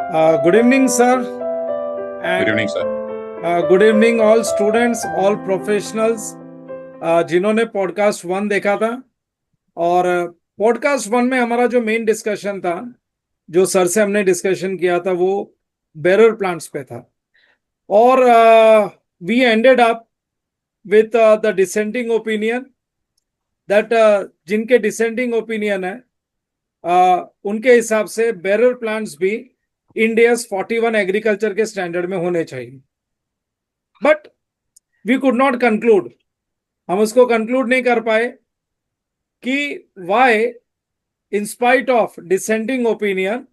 Good evening, sir, Good and evening, sir. good evening, all students, all professionals, जिन्होंने podcast one देखा था। और podcast one में हमारा जो मेन डिस्कशन था, जो सर से हमने डिस्कशन किया था, वो बेरर प्लांट्स पे था। और we ended up with the dissenting opinion that जिनके डिसेंडिंग ओपिनियन है, उनके हिसाब से बेरर प्लांट्स भी इंडिया 41 एग्रीकल्चर के स्टैंडर्ड में होने चाहिए। But we could not conclude, हम उसको कंक्लूड नहीं कर पाए कि why in spite of dissenting opinion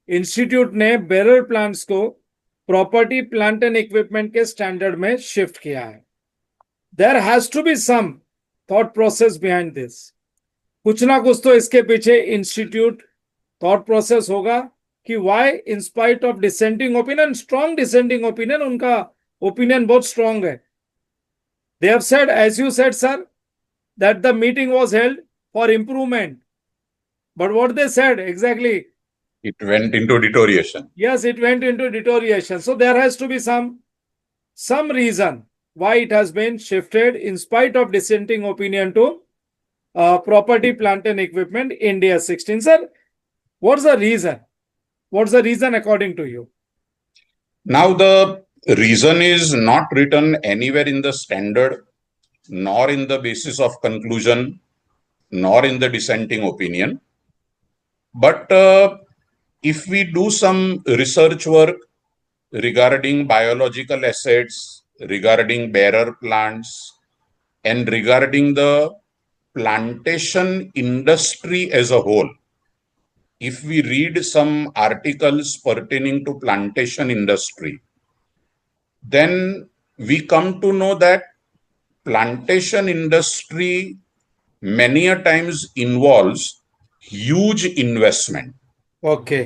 institute ने बेरर प्लांट्स को प्रॉपर्टी प्लांट एंड इक्विपमेंट के स्टैंडर्ड में शिफ्ट किया है। There has to be some thought process behind this. कुछ ना कुछ तो इसके पीछे इंस्टीट्यूट थॉट प्रोसेस होगा कि why in spite of dissenting opinion, strong dissenting opinion, उनका ओपिनियन बहुत स्ट्रॉन्ग है। They have said, as you said, sir, that the meeting was held for improvement. But what they said exactly? It went into deterioration. Yes, it went into deterioration. So there has to be some reason why it has been shifted in spite of dissenting opinion to property, plant and equipment, India 16. Sir, what's the reason? What's the reason according to you? Now, the reason is not written anywhere in the standard, nor in the basis of conclusion, nor in the dissenting opinion. But if we do some research work regarding biological assets, regarding bearer plants, and regarding the plantation industry as a whole, if we read some articles pertaining to plantation industry, then we come to know that plantation industry many a times involves huge investment. Okay.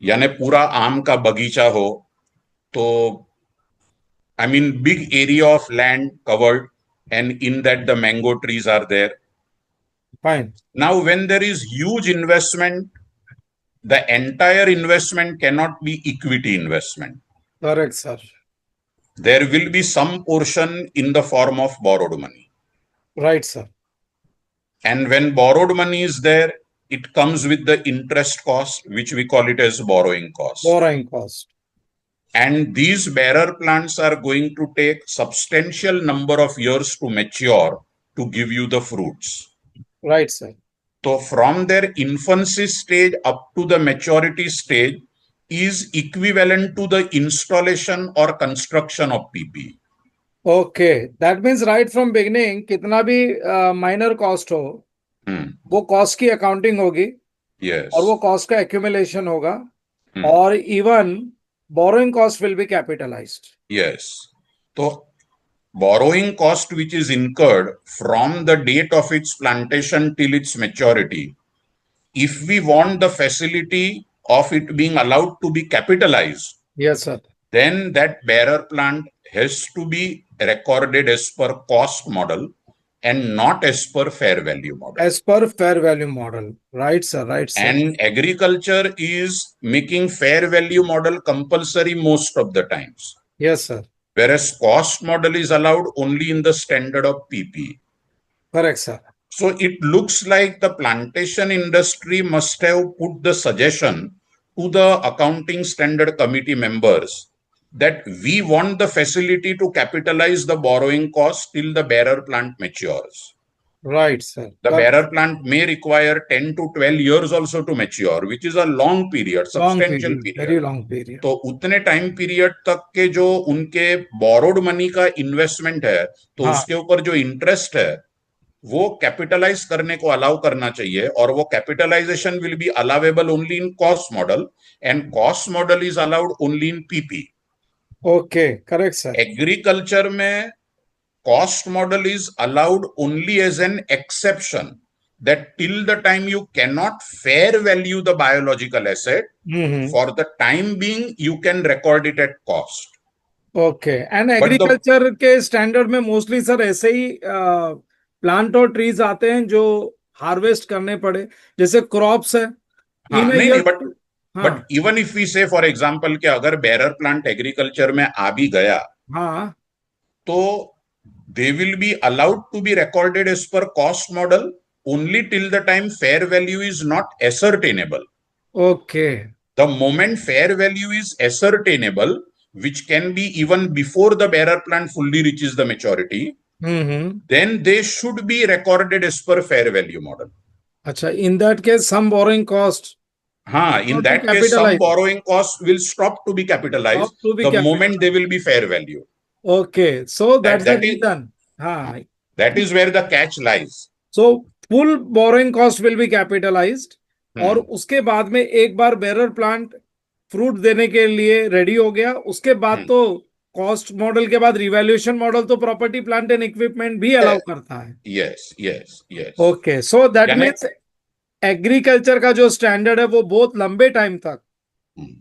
यानी पूरा आम का बगीचा हो तो big area of land covered, and in that the mango trees are there. Fine. Now, when there is huge investment, the entire investment cannot be equity investment. Correct, sir. There will be some portion in the form of borrowed money. Right, sir. And when borrowed money is there, it comes with the interest cost, which we call it as borrowing cost. Borrowing cost. And these bearer plants are going to take substantial number of years to mature to give you the fruits. Right, sir. So from their infancy stage up to the maturity stage is equivalent to the installation or construction of PP. Okay, that means right from beginning कितना भी minor cost हो, वो cost की accounting होगी। Yes. और वो cost का accumulation होगा। Hmm. और even borrowing cost will be capitalised. Yes. So borrowing cost which is incurred from the date of its plantation till its maturity, if we want the facility of it being allowed to be capitalized, yes sir. then that bearer plant has to be recorded as per cost model and not as per fair value model. As per fair value model. Right sir, right sir. And agriculture is making fair value model compulsory most of the times. Yes sir. Whereas cost model is allowed only in the standard of PP. Correct sir. So it looks like the plantation industry must have put the suggestion to the accounting standard committee members that we want the facility to capitalize the borrowing cost till the bearer plant matures. Right sir. The bearer plant may require 10 to 12 years also to mature, which is a long period, substantial period. Very long period. तो उतने time period तक के जो उनके borrowed money का investment है, तो हाँ। उसके ऊपर जो इंटरेस्ट है वो कैपिटलाइज करने को अलाउ करना चाहिए, और वो capitalization will be allowable only in cost model, and cost model is allowed only in PP. Okay, correct sir. Agriculture में cost model is allowed only as an exception, that till the time you cannot fair value the biological asset, for the time being you can record it at cost. Okay, and agriculture के standard में mostly sir ऐसे ही plant और trees आते हैं जो harvest करने पड़े, जैसे क्रॉप्स है। हाँ, नहीं, बट बट हाँ इवन इफ वी से फॉर एग्जाम्पल कि अगर बेरर प्लांट एग्रीकल्चर में आ भी गया हाँ। तो they will be allowed to be recorded as per cost model only till the time fair value is not ascertainable. Okay. The moment fair value is ascertainable, which can be even before the bearer plant fully reaches the maturity, hmm. then they should be recorded as per fair value model. अच्छा, in that case some borrowing cost In not be that case, some capitalize, borrowing costs will stop to be capitalized of to be the moment they capitalize. will be fair value. Okay, so That that's the that is reason. हाँ। that is where the catch lies. So full borrowing cost will be capitalized, और Hmm. उसके बाद में एक बार bearer plant fruit देने के लिए ready हो गया, उसके बाद Hmm. तो कॉस्ट मॉडल के बाद रिवैल्यूएशन मॉडल तो प्रॉपर्टी प्लांट एंड इक्विपमेंट भी अलाउ करता है। Yes, yes, yes. Okay, so that यानी मीन्स एग्रीकल्चर का जो स्टैंडर्ड है वो बहुत लंबे टाइम तक हम्म,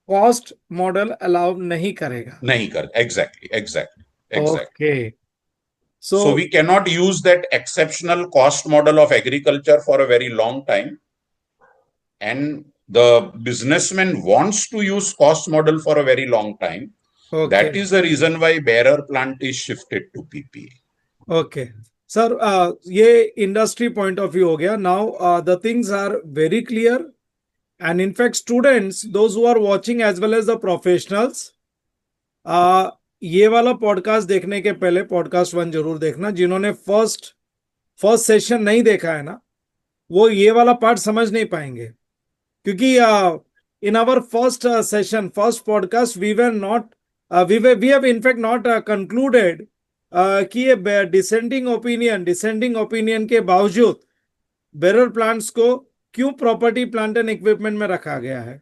कॉस्ट मॉडल अलाउ नहीं करेगा। नहीं कर exactly exactly exact okay, so so we cannot use that exceptional cost model of agriculture for a very long time, and the businessman wants to use cost model for a very long time. Okay That is the reason why bearer plant is shifted to PPA. Okay sir, ये industry point of view हो गया। Now the things are very clear, and in fact students those who are watching as well as the professionals, ये वाला podcast देखने के पहले podcast one जरूर देखना। जिन्होंने फर्स्ट फर्स्ट सेशन नहीं देखा है ना, वो ये वाला पार्ट समझ नहीं पाएंगे, क्योंकि in our first session, first podcast, we were not we have in fact not concluded कि ये डिसेंडिंग ओपिनियन के बावजूद बेरर प्लांट्स को क्यों प्रॉपर्टी प्लांट एंड इक्विपमेंट में रखा गया है।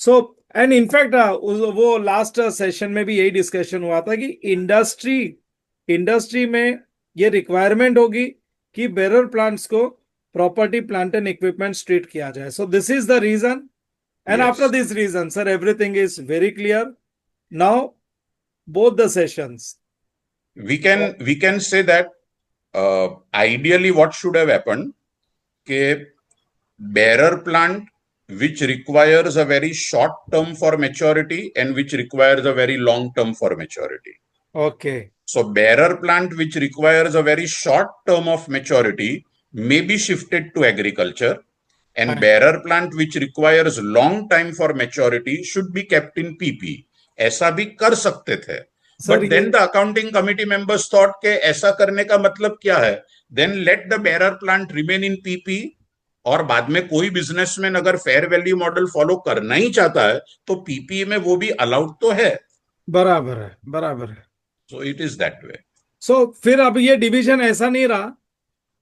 सो एंड इनफैक्ट वो लास्ट सेशन में भी यही डिस्कशन हुआ था कि इंडस्ट्री में ये रिक्वायरमेंट होगी कि बेरर प्लांट्स को property plant and equipment treat किया जाए। So this is the reason, and after Yes, this reason sir everything is very clear now, both the sessions. we can say that ideally what should have happened कि bearer plant which requires a very short term for maturity and which requires a very long term for maturity. Okay So bearer plant which requires a very short term of maturity may be shifted to agriculture, and bearer plant which requires long time for maturity should be kept in PP. ऐसा भी कर सकते थे, sir but ये then the accounting committee members thought के ऐसा करने का मतलब क्या है, then let the bearer plant remain in PP, और बाद में कोई बिजनेसमैन अगर फेयर वैल्यू मॉडल फॉलो करना ही चाहता है तो पीपीए में वो भी अलाउड तो है। बराबर है, बराबर है। So it is that way. So फिर अब ये डिवीजन ऐसा नहीं रहा,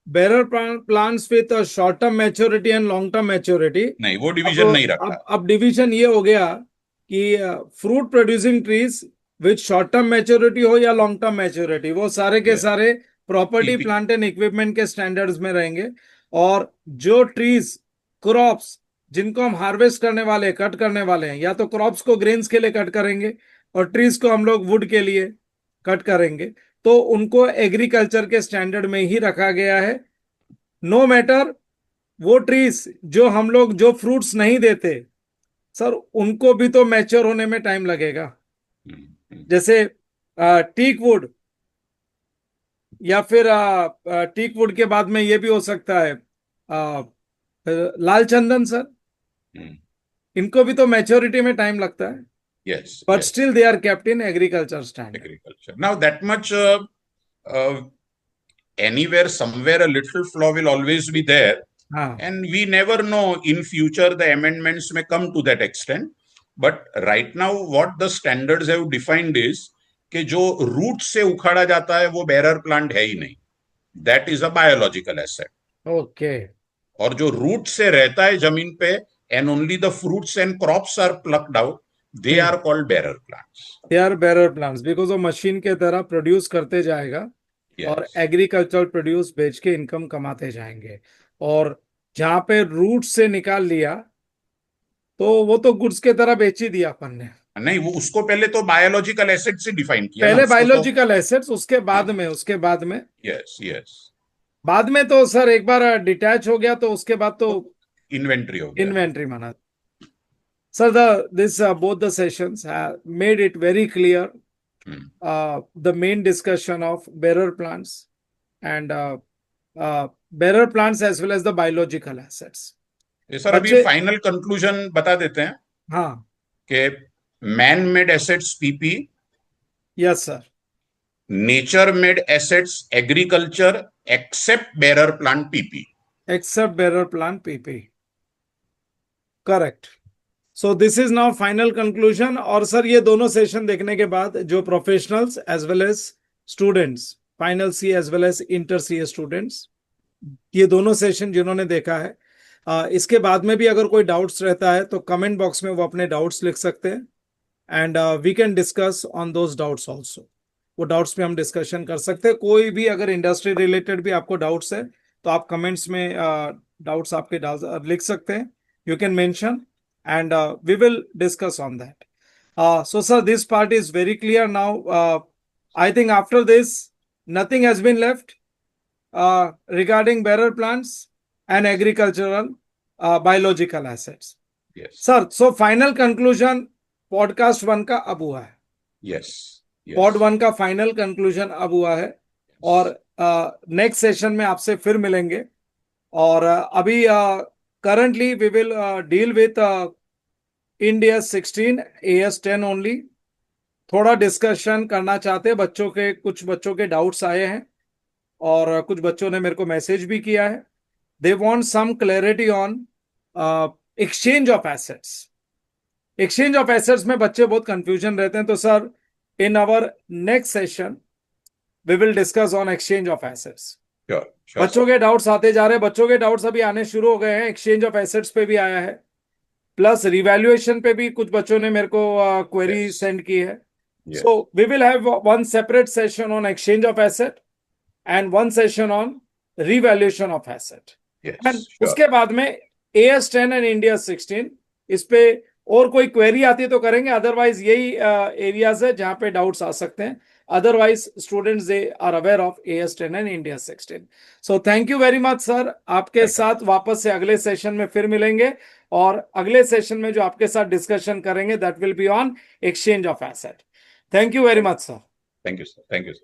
bearer plants with short term maturity and long term maturity. नहीं, वो अब डिवीजन नहीं रखा। अब डिवीजन ये हो गया कि fruit producing trees with short term maturity हो या लॉन्ग टर्म मैच्योरिटी, वो सारे के Yes. सारे property PP. Plant and equipment के स्टैंडर्ड्स में रहेंगे। और जो ट्रीज, क्रॉप्स जिनको हम हार्वेस्ट करने वाले, कट करने वाले हैं, या तो क्रॉप्स को ग्रेन्स के लिए कट करेंगे और ट्रीज को हम लोग वुड के लिए कट करेंगे, तो उनको एग्रीकल्चर के स्टैंडर्ड में ही रखा गया है। नो मैटर वो ट्रीज जो हम लोग जो फ्रूट्स नहीं देते सर, उनको भी तो मैच्योर होने में टाइम लगेगा। जैसे टीक वुड, या फिर टीक वुड के बाद में ये भी हो सकता है लाल चंदन सर, इनको भी तो मैच्योरिटी में टाइम लगता है। Yes, but yes. Still they are kept in agriculture standard. Agriculture. Now that much anywhere, somewhere, a little flaw will always be there, हाँ and we never know in future the amendments may come to that extent. But right now, what the standards have defined is कि जो root से उखाड़ा जाता है वो bearer plant है ही नहीं, that is a biological asset. Okay, और जो रूट से रहता है जमीन पे and only the fruits and crops are plucked out, they are called bearer plants. They are bearer plants because वो मशीन के तरह प्रोड्यूस करते जाएगा और Yes. एग्रीकल्चर प्रोड्यूस बेच के इनकम कमाते जाएंगे। और जहां पे रूट से निकाल लिया तो वो तो गुड्स के तरह बेच ही दिया अपन ने। नहीं, वो उसको पहले तो बायोलॉजिकल एसेट से डिफाइन किया ना, पहले उसको तो बायोलॉजिकल एसेट्स, उसके बाद में यस यस बाद में तो सर एक बार डिटैच हो गया तो उसके बाद तो इन्वेंट्री हो गया। इन्वेंट्री माना। Sir, this both the sessions have made it very clear the main discussion of bearer plants and bearer plants as well as the biological assets. ये सर अभी बच्चे फाइनल कंक्लूजन बता देते हैं हाँ कि man made assets PP, yes sir nature made assets agriculture except bearer plant PP. Except bearer plant PP. Correct. So this is now final conclusion. और sir ये दोनों सेशन देखने के बाद जो professionals as well as students, final C as well as inter C students, ये दोनों session जिन्होंने देखा है, इसके बाद में भी अगर कोई डाउट्स रहता है तो कमेंट बॉक्स में वो अपने डाउट्स लिख सकते हैं and we can discuss on those doubts also. वो डाउट्स पे हम डिस्कशन कर सकते हैं. कोई भी अगर इंडस्ट्री रिलेटेड भी आपको डाउट्स है तो आप कमेंट्स में डाउट्स आपके लिख सकते हैं. You can mention and we will discuss on that. So sir, this part is very clear now. I think after this nothing has been left regarding bearer plants and agricultural biological assets. Yes. Sir, so final conclusion podcast 1 का अब हुआ है. Yes. Pod 1 का final conclusion अब हुआ है और next session में आपसे फिर मिलेंगे. और अभी currently we will deal with India 16 AS10 only. थोड़ा डिस्कशन करना चाहते हैं. कुछ बच्चों के डाउट्स आए हैं और कुछ बच्चों ने मेरे को मैसेज भी किया है. They want some clarity on exchange of assets. Exchange of assets में बच्चे बहुत कंफ्यूजन रहते हैं. तो sir in our next session we will discuss on exchange of assets. Sure, बच्चों के डाउट्स आते जा रहे हैं. बच्चों के डाउट्स अभी आने शुरू हो गए हैं. एक्सचेंज ऑफ एसेट्स पे भी आया है, प्लस रिवैल्यूएशन पे भी कुछ बच्चों ने मेरे को क्वेरी सेंड की है. So we will have one separate session on exchange of asset and one session on revaluation of asset. And उसके बाद में AS10 एंड इंडिया 16 इस पे और कोई क्वेरी आती है तो करेंगे. अदरवाइज यही एरियाज है जहां पे डाउट्स आ सकते हैं. Otherwise, students, they are aware of AS10 and India 16. So thank you very much, sir. आपके साथ वापस से अगले सेशन में फिर मिलेंगे और अगले सेशन में जो आपके साथ डिस्कशन करेंगे that will be on exchange of asset. Thank you very much, sir. Thank you, sir. Thank you, sir.